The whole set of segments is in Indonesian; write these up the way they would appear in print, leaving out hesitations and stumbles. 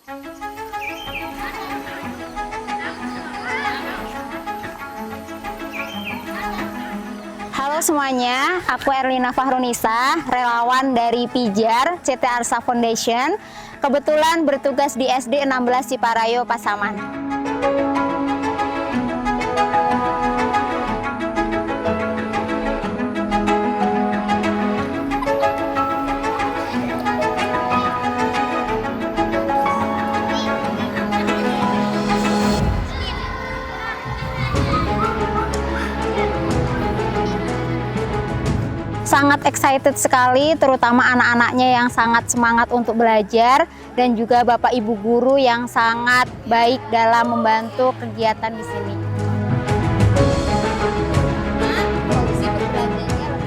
Halo semuanya, aku Erlina Fahrunisa, relawan dari Pijar CT Arsa Foundation. Kebetulan bertugas di SD 16 Ciparayo, Pasaman. Sangat excited sekali, terutama anak-anaknya yang sangat semangat untuk belajar dan juga Bapak Ibu guru yang sangat baik dalam membantu kegiatan di sini.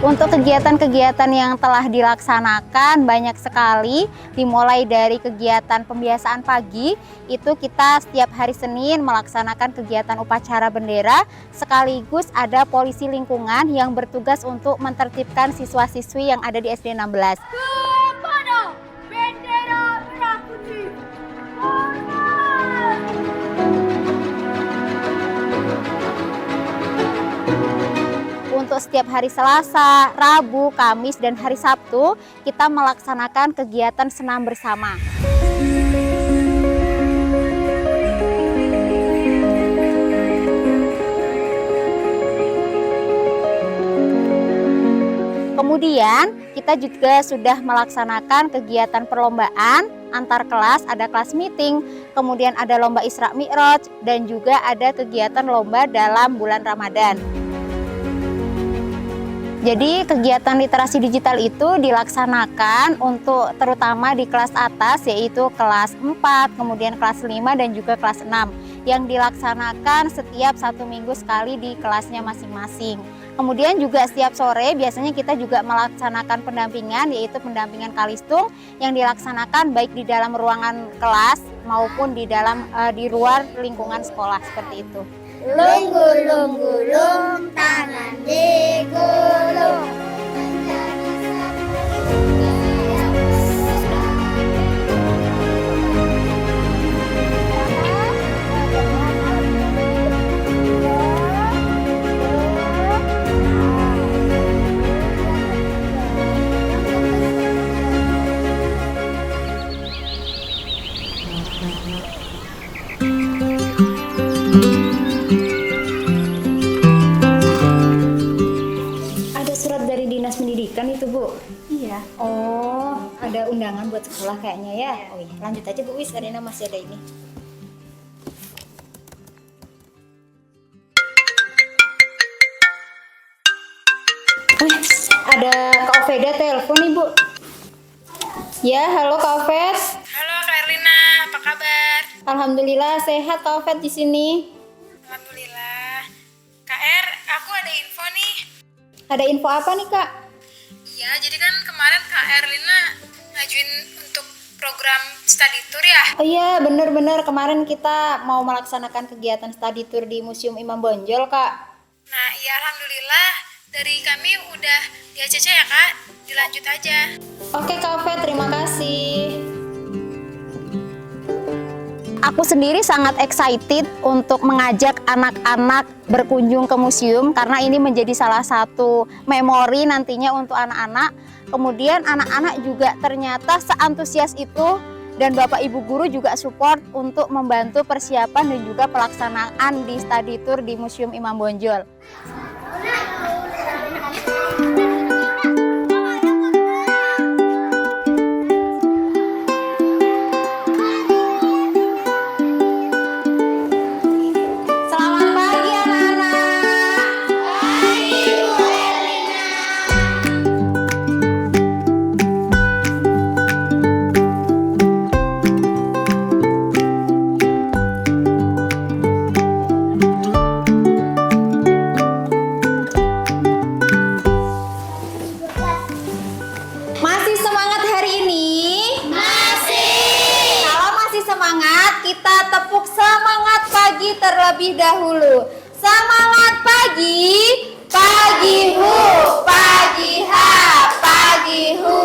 Untuk kegiatan-kegiatan yang telah dilaksanakan banyak sekali, dimulai dari kegiatan pembiasaan pagi, itu kita setiap hari Senin melaksanakan kegiatan upacara bendera, sekaligus ada polisi lingkungan yang bertugas untuk menertibkan siswa-siswi yang ada di SD 16. Kepada bendera merah putih. Untuk setiap hari Selasa, Rabu, Kamis, dan hari Sabtu, kita melaksanakan kegiatan senam bersama. Kemudian, kita juga sudah melaksanakan kegiatan perlombaan antar kelas, ada kelas meeting, kemudian ada lomba Isra Mi'raj, dan juga ada kegiatan lomba dalam bulan Ramadan. Jadi kegiatan literasi digital itu dilaksanakan untuk terutama di kelas atas, yaitu kelas 4, kemudian kelas 5 dan juga kelas 6 yang dilaksanakan setiap 1 minggu sekali di kelasnya masing-masing. Kemudian juga setiap sore biasanya kita juga melaksanakan pendampingan, yaitu pendampingan kalistung yang dilaksanakan baik di dalam ruangan kelas maupun di luar lingkungan sekolah, seperti itu. Lunggu-lunggu-lung, tangan digulung. Itu Bu? Iya. Oh, ada undangan buat sekolah kayaknya ya. Oh iya, lanjut aja Bu Wis, Arena masih ada ini. Ada Kak Oveda telepon nih Bu. Ya, halo Kak Oved. Halo Kak Erlina, apa kabar? Alhamdulillah sehat Kak Oved di sini. Alhamdulillah. Kak Er, aku ada info nih. Ada info apa nih Kak? Iya, jadi kan kemarin Kak Erlina ngajuin untuk program study tour ya? Oh iya, bener-bener kemarin kita mau melaksanakan kegiatan study tour di Museum Imam Bonjol Kak. Nah, iya alhamdulillah dari kami udah di ACC ya Kak, dilanjut aja. Oke Kak Oved, terima kasih. Aku sendiri sangat excited untuk mengajak anak-anak berkunjung ke museum karena ini menjadi salah satu memori nantinya untuk anak-anak. Kemudian anak-anak juga ternyata seantusias itu dan Bapak Ibu guru juga support untuk membantu persiapan dan juga pelaksanaan di study tour di Museum Imam Bonjol. Kita tepuk semangat pagi terlebih dahulu. Semangat pagi, pagi hu, pagi ha, pagi hu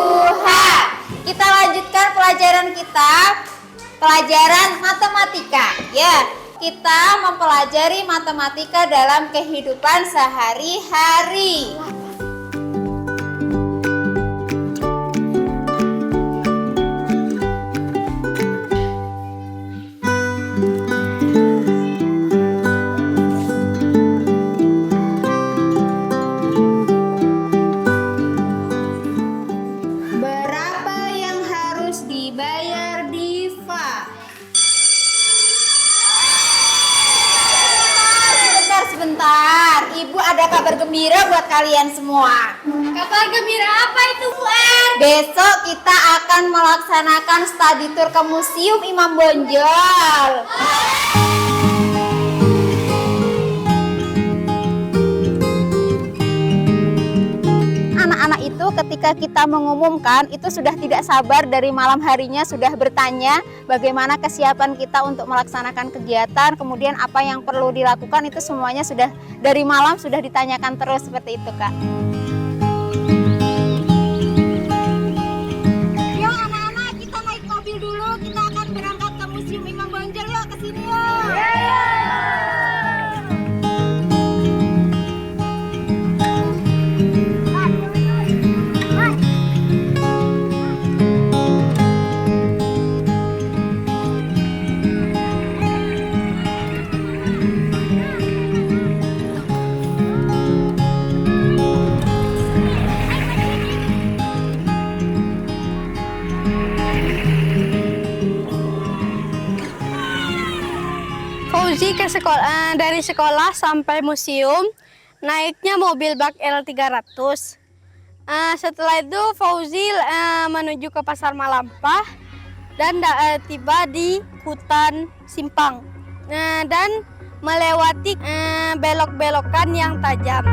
ha. Kita lanjutkan pelajaran kita. pelajaran matematika. Ya, kita mempelajari matematika dalam kehidupan sehari-hari. Berapa yang harus dibayar Diva? Sebentar, Ibu ada kabar gembira buat kalian semua. Kabar gembira apa itu, Bu Er? Besok kita akan melaksanakan study tour ke Museum Imam Bonjol. Anak-anak itu ketika kita mengumumkan itu sudah tidak sabar, dari malam harinya sudah bertanya bagaimana kesiapan kita untuk melaksanakan kegiatan, kemudian apa yang perlu dilakukan, itu semuanya sudah dari malam sudah ditanyakan terus seperti itu, Kak. Yuk anak-anak, kita naik mobil dulu, kita akan berangkat ke Museum Imam Bonjol. Yuk kesini yuk. Fauzi ke sekolah, dari sekolah sampai museum naiknya mobil bak L300. Setelah itu Fauzi menuju ke Pasar Malampah dan tiba di hutan Simpang dan melewati belok-belokan yang tajam.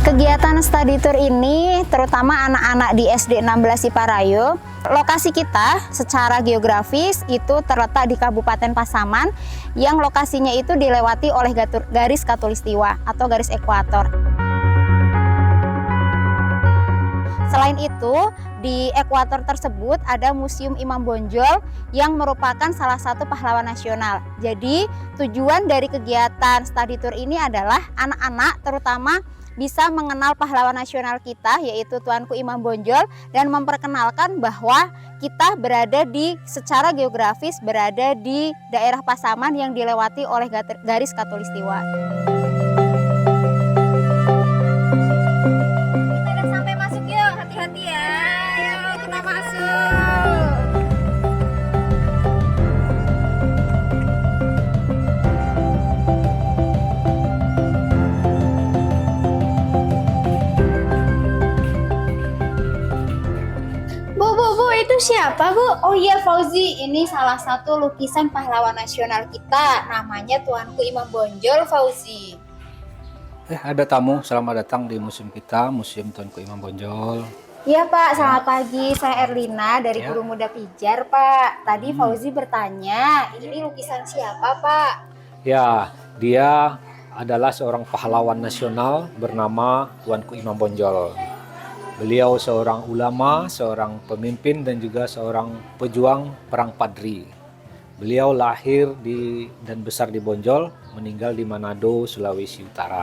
Kegiatan study tour ini terutama anak-anak di SD 16 Siparayo. Lokasi kita secara geografis itu terletak di Kabupaten Pasaman yang lokasinya itu dilewati oleh garis khatulistiwa atau garis ekuator. Selain itu, di ekuator tersebut ada Museum Imam Bonjol yang merupakan salah satu pahlawan nasional. Jadi, tujuan dari kegiatan study tour ini adalah anak-anak terutama bisa mengenal pahlawan nasional kita, yaitu Tuanku Imam Bonjol, dan memperkenalkan bahwa kita berada secara geografis berada di daerah Pasaman yang dilewati oleh garis khatulistiwa. Kita udah sampai masuk, yuk, hati-hati ya. Yuk, kita masuk. Bu, itu siapa, Bu? Oh iya Fauzi, ini salah satu lukisan pahlawan nasional kita, namanya Tuanku Imam Bonjol, Fauzi. Ada tamu, selamat datang di museum kita, Museum Tuanku Imam Bonjol. Iya Pak, selamat pagi, saya Erlina dari Ya. Guru Muda Pijar, Pak. Tadi Fauzi bertanya, ini lukisan siapa, Pak? Ya, dia adalah seorang pahlawan nasional bernama Tuanku Imam Bonjol. Beliau seorang ulama, seorang pemimpin dan juga seorang pejuang perang Padri. Beliau lahir dan besar di Bonjol, meninggal di Manado, Sulawesi Utara.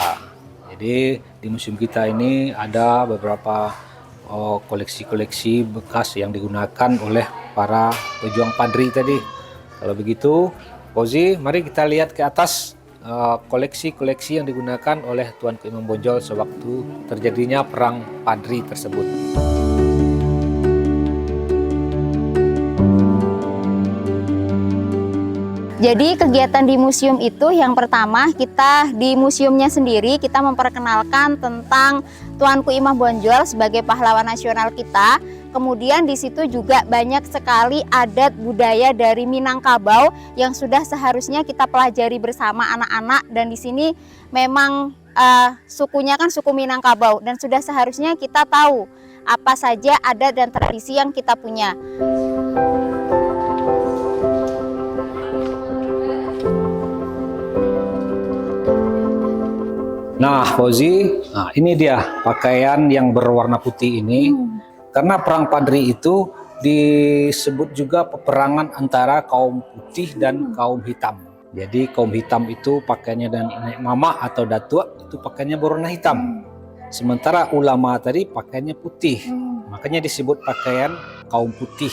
Jadi di museum kita ini ada beberapa koleksi-koleksi bekas yang digunakan oleh para pejuang Padri tadi. Kalau begitu, Fauzi, mari kita lihat ke atas koleksi-koleksi yang digunakan oleh Tuanku Imam Bonjol sewaktu terjadinya perang Padri tersebut. Jadi kegiatan di museum itu yang pertama, kita di museumnya sendiri kita memperkenalkan tentang Tuanku Imam Bonjol sebagai pahlawan nasional kita. Kemudian di situ juga banyak sekali adat budaya dari Minangkabau yang sudah seharusnya kita pelajari bersama anak-anak, dan di sini memang sukunya kan suku Minangkabau dan sudah seharusnya kita tahu apa saja adat dan tradisi yang kita punya. Nah, Fauzi, ini dia pakaian yang berwarna putih ini. Karena perang Padri itu disebut juga peperangan antara kaum putih dan kaum hitam. Jadi kaum hitam itu pakaiannya dan nenek mama atau datuk itu pakaiannya berwarna hitam. Sementara ulama tadi pakaiannya putih. Makanya disebut pakaian kaum putih.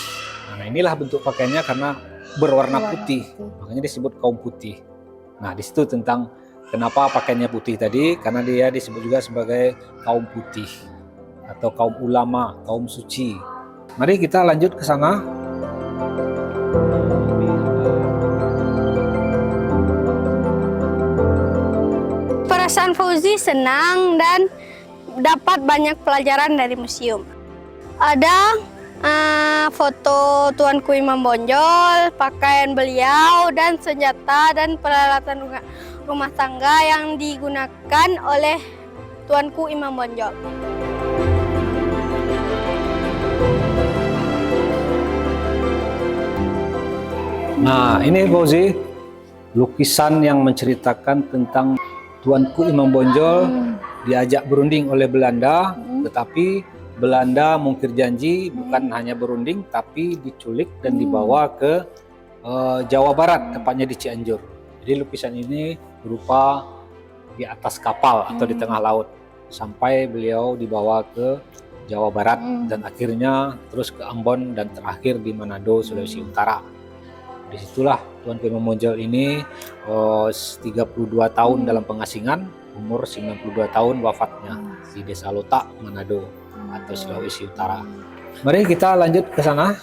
Nah, inilah bentuk pakaiannya karena berwarna putih. Makanya disebut kaum putih. Nah, di situ tentang kenapa pakaiannya putih tadi, karena dia disebut juga sebagai kaum putih atau kaum ulama, kaum suci. Mari kita lanjut ke sana. Perasaan Fauzi senang dan dapat banyak pelajaran dari museum. Ada foto Tuanku Imam Bonjol, pakaian beliau, dan senjata dan peralatan rumah tangga yang digunakan oleh Tuanku Imam Bonjol. Nah, ini Fauzi, lukisan yang menceritakan tentang Tuanku Imam Bonjol diajak berunding oleh Belanda, tetapi Belanda mungkir janji, bukan hanya berunding, tapi diculik dan dibawa ke Jawa Barat, tepatnya di Cianjur. Jadi lukisan ini berupa di atas kapal atau di tengah laut, sampai beliau dibawa ke Jawa Barat dan akhirnya terus ke Ambon dan terakhir di Manado, Sulawesi Utara. Disitulah Tuanku Imam Bonjol ini 32 tahun dalam pengasingan, umur 92 tahun wafatnya di Desa Lotak, Manado atau Sulawesi Utara. Mari kita lanjut ke sana.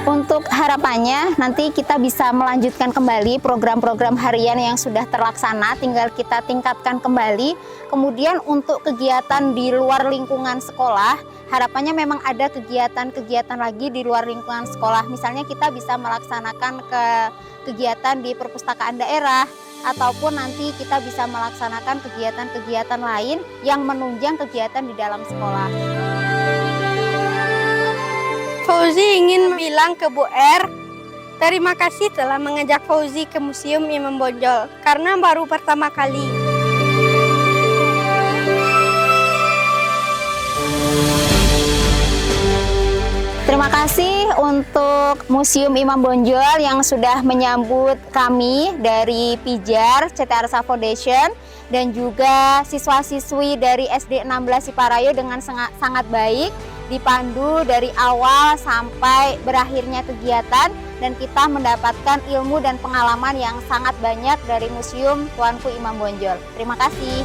Untuk harapannya nanti kita bisa melanjutkan kembali program-program harian yang sudah terlaksana, tinggal kita tingkatkan kembali. Kemudian untuk kegiatan di luar lingkungan sekolah, harapannya memang ada kegiatan-kegiatan lagi di luar lingkungan sekolah. Misalnya kita bisa melaksanakan kegiatan di perpustakaan daerah, ataupun nanti kita bisa melaksanakan kegiatan-kegiatan lain yang menunjang kegiatan di dalam sekolah. Fauzi ingin bilang ke Bu R, terima kasih telah mengajak Fauzi ke Museum Imam Bonjol, karena baru pertama kali. Terima kasih untuk Museum Imam Bonjol yang sudah menyambut kami dari Pijar CT Arsa Foundation dan juga siswa-siswi dari SD 16 Siparayo dengan sangat baik, dipandu dari awal sampai berakhirnya kegiatan, dan kita mendapatkan ilmu dan pengalaman yang sangat banyak dari Museum Tuanku Imam Bonjol. Terima kasih.